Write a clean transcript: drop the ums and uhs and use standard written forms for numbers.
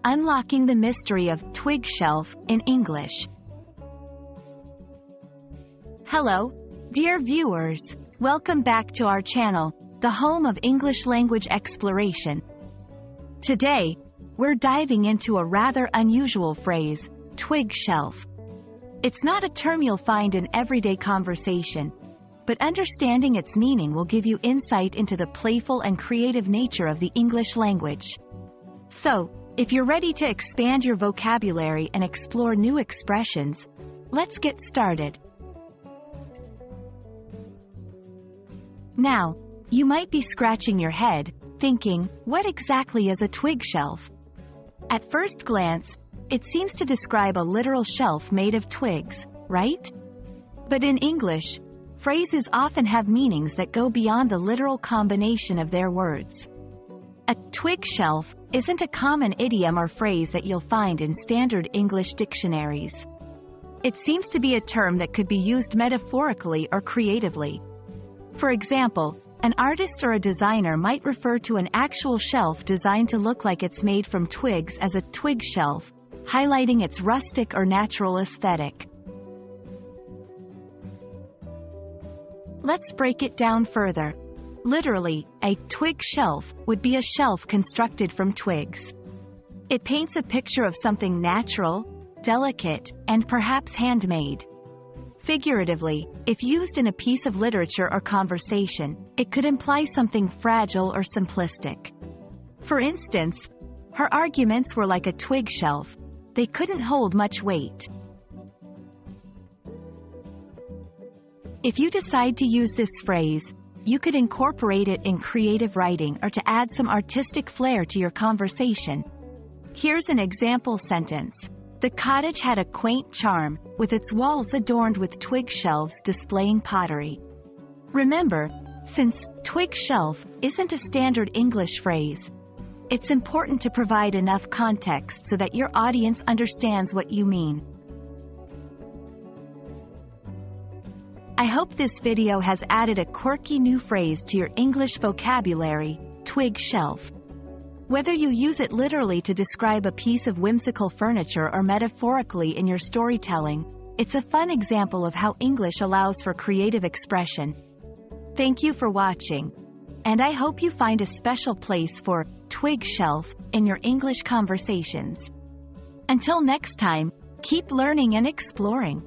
Unlocking the Mystery of Twig Shelf in English. Hello, dear viewers. Welcome back to our channel, the home of English language exploration. Today, we're diving into a rather unusual phrase, twig shelf. It's not a term you'll find in everyday conversation, but understanding its meaning will give you insight into the playful and creative nature of the English language. So, if you're ready to expand your vocabulary and explore new expressions, let's get started. Now, you might be scratching your head, thinking, what exactly is a twig shelf? At first glance, it seems to describe a literal shelf made of twigs, right? But in English, phrases often have meanings that go beyond the literal combination of their words. A twig shelf isn't a common idiom or phrase that you'll find in standard English dictionaries. It seems to be a term that could be used metaphorically or creatively. For example, an artist or a designer might refer to an actual shelf designed to look like it's made from twigs as a twig shelf, highlighting its rustic or natural aesthetic. Let's break it down further. Literally, a twig shelf would be a shelf constructed from twigs. It paints a picture of something natural, delicate, and perhaps handmade. Figuratively, if used in a piece of literature or conversation, it could imply something fragile or simplistic. For instance, her arguments were like a twig shelf. They couldn't hold much weight. If you decide to use this phrase, you could incorporate it in creative writing or to add some artistic flair to your conversation. Here's an example sentence. The cottage had a quaint charm, with its walls adorned with twig shelves displaying pottery. Remember, since twig shelf isn't a standard English phrase, it's important to provide enough context so that your audience understands what you mean. I hope this video has added a quirky new phrase to your English vocabulary, twig shelf. Whether you use it literally to describe a piece of whimsical furniture or metaphorically in your storytelling, it's a fun example of how English allows for creative expression. Thank you for watching, and I hope you find a special place for twig shelf in your English conversations. Until next time, keep learning and exploring.